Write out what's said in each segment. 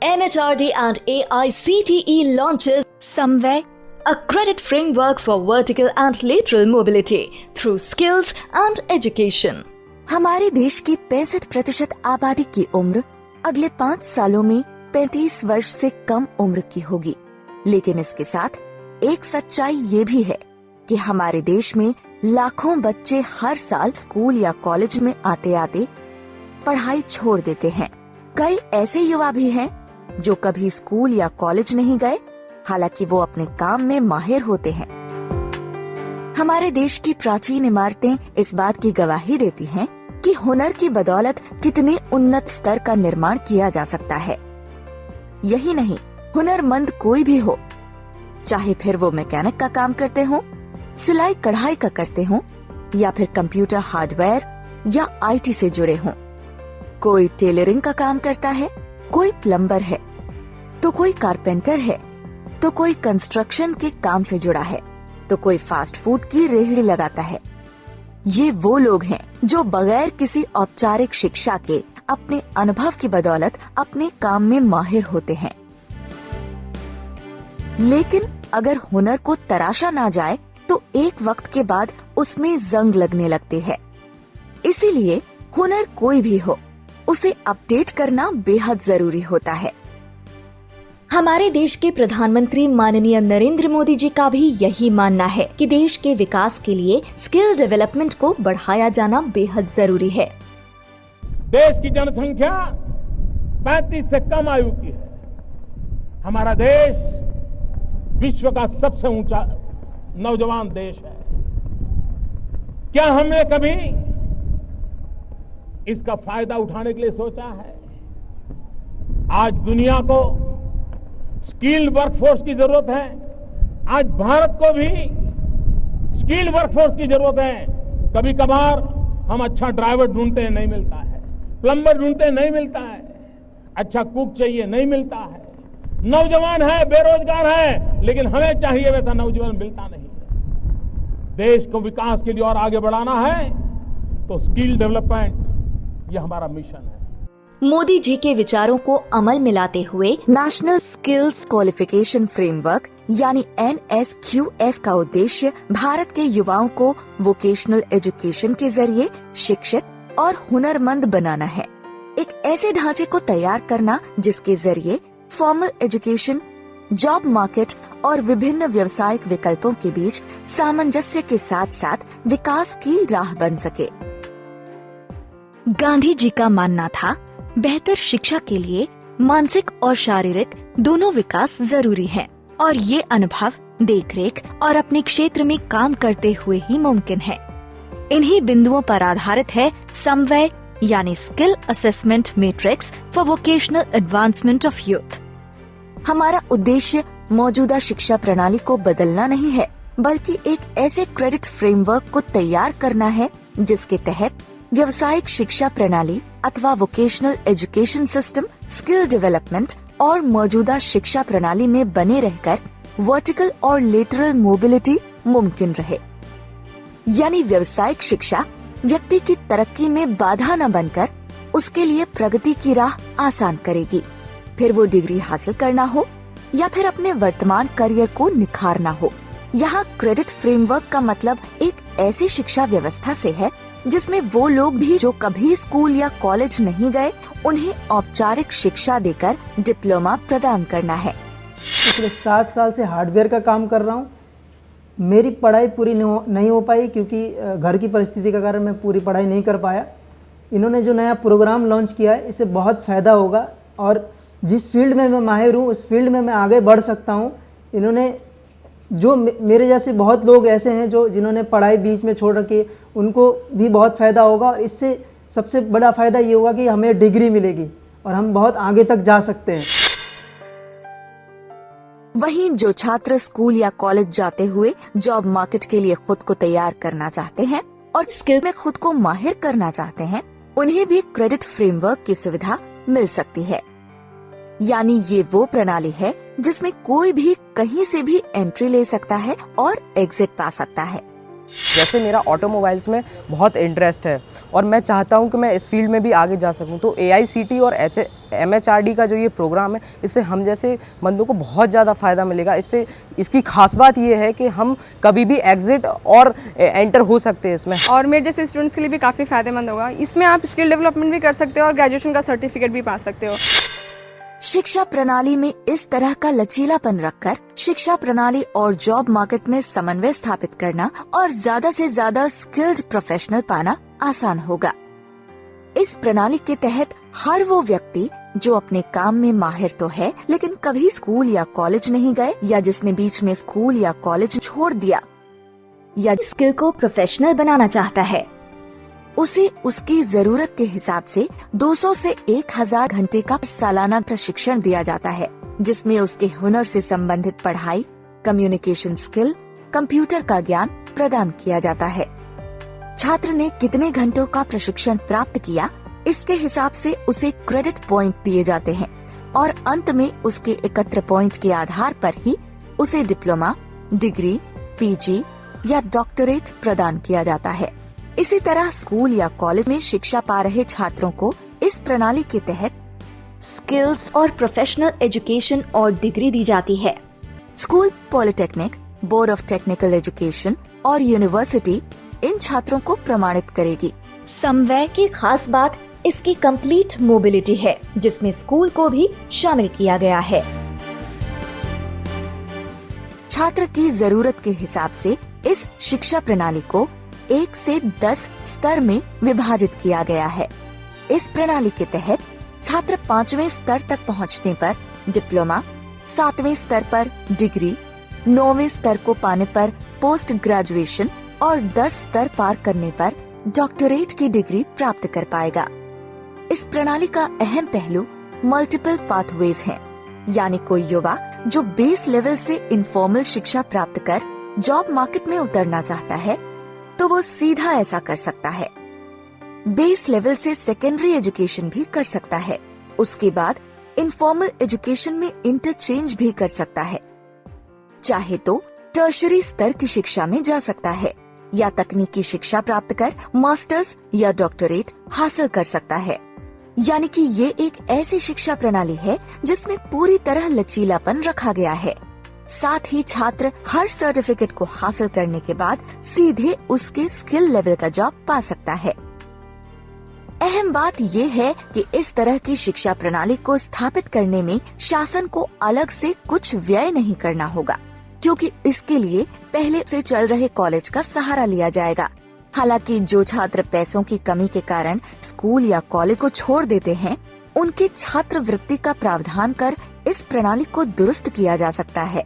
MHRD and AICTE launches Somewhere, a credit framework for vertical and lateral mobility through skills and education. हमारे देश की 65% आबादी की उम्र अगले 5 सालों में 35 वर्ष से कम उम्र की होगी। लेकिन इसके साथ एक सच्चाई ये भी है कि हमारे देश में लाखों बच्चे हर साल स्कूल या कॉलेज में आते आते पढ़ाई छोड़ देते हैं। कई ऐसे युवा भी हैं जो कभी स्कूल या कॉलेज नहीं गए, हालांकि वो अपने काम में माहिर होते हैं। हमारे देश की प्राचीन इमारतें इस बात की गवाही देती हैं कि हुनर की बदौलत कितने उन्नत स्तर का निर्माण किया जा सकता है। यही नहीं, हुनरमंद कोई भी हो, चाहे फिर वो मैकेनिक का काम करते हो, सिलाई कढ़ाई का करते हो, या फिर कंप्यूटर हार्डवेयर या IT से जुड़े हों। कोई टेलरिंग का काम करता है, कोई प्लम्बर है, तो कोई कारपेंटर है, तो कोई कंस्ट्रक्शन के काम से जुड़ा है, तो कोई फास्ट फूड की रेहड़ी लगाता है। ये वो लोग हैं जो बगैर किसी औपचारिक शिक्षा के अपने अनुभव की बदौलत अपने काम में माहिर होते हैं। लेकिन अगर हुनर को तराशा ना जाए तो एक वक्त के बाद उसमें जंग लगने लगती है। इसीलिए हुनर कोई भी हो, उसे अपडेट करना बेहद जरूरी होता है। हमारे देश के प्रधानमंत्री माननीय नरेंद्र मोदी जी का भी यही मानना है कि देश के विकास के लिए स्किल डेवलपमेंट को बढ़ाया जाना बेहद जरूरी है। देश की जनसंख्या 35 से कम आयु की है। हमारा देश विश्व का सबसे ऊंचा नौजवान देश है। क्या हमने कभी इसका फायदा उठाने के लिए सोचा है? आज दुनिया को स्किल्ड वर्कफोर्स की जरूरत है। आज भारत को भी स्किल्ड वर्कफोर्स की जरूरत है। कभी कभार हम अच्छा ड्राइवर ढूंढते हैं, नहीं मिलता है। प्लम्बर ढूंढते हैं, नहीं मिलता है। अच्छा कुक चाहिए, नहीं मिलता है। नौजवान है, बेरोजगार है, लेकिन हमें चाहिए वैसा नौजवान मिलता नहीं है। देश को विकास के लिए और आगे बढ़ाना है तो स्किल डेवलपमेंट, ये हमारा मिशन है। मोदी जी के विचारों को अमल में लाते हुए नेशनल स्किल्स क्वालिफिकेशन फ्रेमवर्क यानी NSQF का उद्देश्य भारत के युवाओं को वोकेशनल एजुकेशन के जरिए शिक्षित और हुनरमंद बनाना है। एक ऐसे ढांचे को तैयार करना जिसके जरिए फॉर्मल एजुकेशन, जॉब मार्केट और विभिन्न व्यावसायिक विकल्पों के बीच सामंजस्य के साथ साथ विकास की राह बन सके। गांधी जी का मानना था, बेहतर शिक्षा के लिए मानसिक और शारीरिक दोनों विकास जरूरी है और ये अनुभव, देखरेख और अपने क्षेत्र में काम करते हुए ही मुमकिन है। इन्हीं बिंदुओं पर आधारित है समवेयर यानी skill assessment matrix for vocational advancement of youth. हमारा उद्देश्य मौजूदा शिक्षा प्रणाली को बदलना नहीं है, बल्कि एक ऐसे क्रेडिट फ्रेमवर्क को तैयार करना है जिसके तहत व्यावसायिक शिक्षा प्रणाली अथवा vocational education system skill development और मौजूदा शिक्षा प्रणाली में बने रहकर वर्टिकल और लेटरल मोबिलिटी मुमकिन रहे। यानी व्यावसायिक शिक्षा व्यक्ति की तरक्की में बाधा न बनकर उसके लिए प्रगति की राह आसान करेगी। फिर वो डिग्री हासिल करना हो या फिर अपने वर्तमान करियर को निखारना हो। यहाँ क्रेडिट फ्रेमवर्क का मतलब एक ऐसी शिक्षा व्यवस्था से है जिसमें वो लोग भी जो कभी स्कूल या कॉलेज नहीं गए, उन्हें औपचारिक शिक्षा देकर डिप्लोमा प्रदान करना है। पिछले 7 साल से हार्डवेयर का काम कर रहा हूँ। मेरी पढ़ाई पूरी नहीं हो पाई क्योंकि घर की परिस्थिति के कारण मैं पूरी पढ़ाई नहीं कर पाया। इन्होंने जो नया प्रोग्राम लॉन्च किया है, इससे बहुत फ़ायदा होगा और जिस फील्ड में मैं माहिर हूँ उस फील्ड में मैं आगे बढ़ सकता हूँ। इन्होंने जो मेरे जैसे बहुत लोग ऐसे हैं जिन्होंने पढ़ाई बीच में छोड़ रखी, उनको भी बहुत फ़ायदा होगा और इससे सबसे बड़ा फ़ायदा ये होगा कि हमें डिग्री मिलेगी और हम बहुत आगे तक जा सकते हैं। वहीं जो छात्र स्कूल या कॉलेज जाते हुए जॉब मार्केट के लिए खुद को तैयार करना चाहते हैं और स्किल में खुद को माहिर करना चाहते हैं, उन्हें भी क्रेडिट फ्रेमवर्क की सुविधा मिल सकती है। यानी ये वो प्रणाली है जिसमें कोई भी कहीं से भी एंट्री ले सकता है और एग्जिट पा सकता है। जैसे मेरा ऑटोमोबाइल्स में बहुत इंटरेस्ट है और मैं चाहता हूं कि मैं इस फील्ड में भी आगे जा सकूं, तो AICTE और MHRD का जो ये प्रोग्राम है, इससे हम जैसे बंदों को बहुत ज़्यादा फ़ायदा मिलेगा। इससे इसकी खास बात ये है कि हम कभी भी एग्ज़िट और एंटर हो सकते हैं इसमें। और मेरे जैसे स्टूडेंट्स के लिए भी काफ़ी फ़ायदेमंद होगा। इसमें आप स्किल डेवलपमेंट भी कर सकते हो और ग्रेजुएशन का सर्टिफिकेट भी पा सकते हो। शिक्षा प्रणाली में इस तरह का लचीलापन रखकर शिक्षा प्रणाली और जॉब मार्केट में समन्वय स्थापित करना और ज्यादा से ज्यादा स्किल्ड प्रोफेशनल पाना आसान होगा। इस प्रणाली के तहत हर वो व्यक्ति जो अपने काम में माहिर तो है लेकिन कभी स्कूल या कॉलेज नहीं गए, या जिसने बीच में स्कूल या कॉलेज छोड़ दिया, या स्किल को प्रोफेशनल बनाना चाहता है, उसे उसकी जरूरत के हिसाब से 200 से 1000 घंटे का सालाना प्रशिक्षण दिया जाता है, जिसमें उसके हुनर से संबंधित पढ़ाई, कम्युनिकेशन स्किल, कंप्यूटर का ज्ञान प्रदान किया जाता है। छात्र ने कितने घंटों का प्रशिक्षण प्राप्त किया, इसके हिसाब से उसे क्रेडिट पॉइंट दिए जाते हैं और अंत में उसके एकत्र पॉइंट के आधार पर ही उसे डिप्लोमा, डिग्री, PG या डॉक्टरेट प्रदान किया जाता है। इसी तरह स्कूल या कॉलेज में शिक्षा पा रहे छात्रों को इस प्रणाली के तहत स्किल्स और प्रोफेशनल एजुकेशन और डिग्री दी जाती है। School, polytechnic, board of technical education और यूनिवर्सिटी इन छात्रों को प्रमाणित करेगी। समन्वय की खास बात इसकी कंप्लीट मोबिलिटी है, जिसमें स्कूल को भी शामिल किया गया है। छात्र की जरूरत के हिसाब से इस शिक्षा प्रणाली को 1 से 10 स्तर में विभाजित किया गया है। इस प्रणाली के तहत छात्र 5वें स्तर तक पहुंचने पर डिप्लोमा, 7वें स्तर पर डिग्री, 9वें स्तर को पाने पर पोस्ट ग्रेजुएशन और 10 स्तर पार करने पर डॉक्टरेट की डिग्री प्राप्त कर पाएगा। इस प्रणाली का अहम पहलू मल्टीपल पाथवेज हैं, यानी कोई युवा जो बेस लेवल से इनफॉर्मल शिक्षा प्राप्त कर जॉब मार्केट में उतरना चाहता है तो वो सीधा ऐसा कर सकता है। बेस लेवल से सेकेंडरी एजुकेशन भी कर सकता है, उसके बाद इनफॉर्मल एजुकेशन में इंटरचेंज भी कर सकता है। चाहे तो टर्शरी स्तर की शिक्षा में जा सकता है या तकनीकी शिक्षा प्राप्त कर मास्टर्स या डॉक्टरेट हासिल कर सकता है। यानी कि ये एक ऐसी शिक्षा प्रणाली है जिसमें पूरी तरह लचीलापन रखा गया है। साथ ही छात्र हर सर्टिफिकेट को हासिल करने के बाद सीधे उसके स्किल लेवल का जॉब पा सकता है। अहम बात ये है कि इस तरह की शिक्षा प्रणाली को स्थापित करने में शासन को अलग से कुछ व्यय नहीं करना होगा, क्योंकि इसके लिए पहले से चल रहे कॉलेज का सहारा लिया जाएगा। हालांकि जो छात्र पैसों की कमी के कारण स्कूल या कॉलेज को छोड़ देते हैं, उनके छात्रवृत्ति का प्रावधान कर इस प्रणाली को दुरुस्त किया जा सकता है।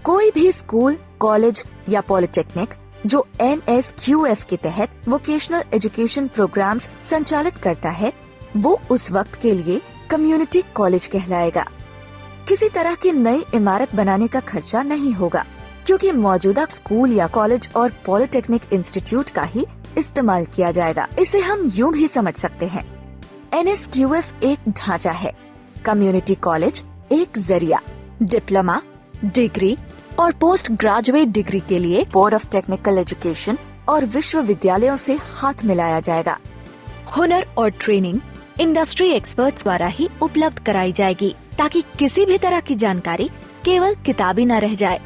कोई भी स्कूल, कॉलेज या पॉलिटेक्निक जो NSQF के तहत वोकेशनल एजुकेशन प्रोग्राम्स संचालित करता है, वो उस वक्त के लिए कम्युनिटी कॉलेज कहलाएगा। किसी तरह की नई इमारत बनाने का खर्चा नहीं होगा, क्योंकि मौजूदा स्कूल या कॉलेज और पॉलिटेक्निक इंस्टीट्यूट का ही इस्तेमाल किया जाएगा। इसे हम यूं भी समझ सकते हैं, NSQF एक ढांचा है, कम्युनिटी कॉलेज एक जरिया, डिप्लोमा, डिग्री और पोस्ट ग्रेजुएट डिग्री के लिए बोर्ड ऑफ टेक्निकल एजुकेशन और विश्वविद्यालयों से हाथ मिलाया जाएगा। हुनर और ट्रेनिंग इंडस्ट्री एक्सपर्ट्स द्वारा ही उपलब्ध कराई जाएगी, ताकि किसी भी तरह की जानकारी केवल किताबी न रह जाए।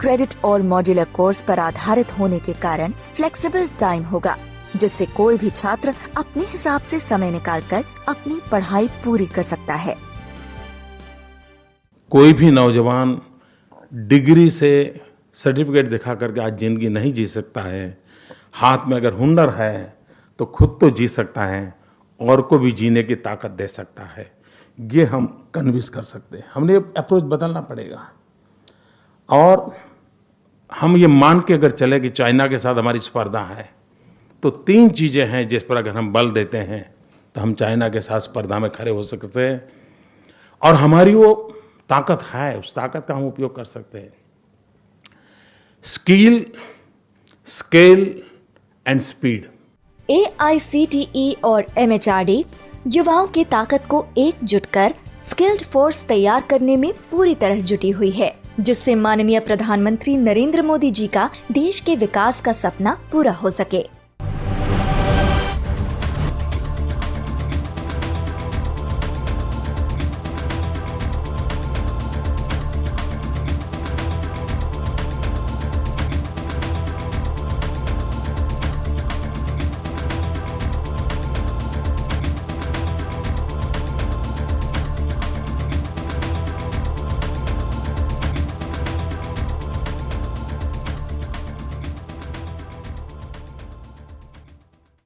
क्रेडिट और मॉड्यूलर कोर्स पर आधारित होने के कारण फ्लेक्सिबल टाइम होगा, जिससे कोई भी छात्र अपने हिसाब से समय निकालकर अपनी पढ़ाई पूरी कर सकता है। कोई भी नौजवान डिग्री से सर्टिफिकेट दिखा करके आज जिंदगी नहीं जी सकता है। हाथ में अगर हुनर है तो खुद तो जी सकता है और को भी जीने की ताकत दे सकता है। ये हम कन्विंस कर सकते हैं। हमने अप्रोच बदलना पड़ेगा और हम ये मान के अगर चले कि चाइना के साथ हमारी स्पर्धा है, तो 3 चीज़ें हैं जिस पर अगर हम बल देते हैं तो हम चाइना के साथ स्पर्धा में खड़े हो सकते हैं और हमारी वो ताकत है, उस ताकत का हम उपयोग कर सकते हैं। Skill, scale and speed. AICTE और MHRD युवाओं की ताकत को एकजुट कर स्किल्ड फोर्स तैयार करने में पूरी तरह जुटी हुई है। जिससे माननीय प्रधानमंत्री नरेंद्र मोदी जी का देश के विकास का सपना पूरा हो सके।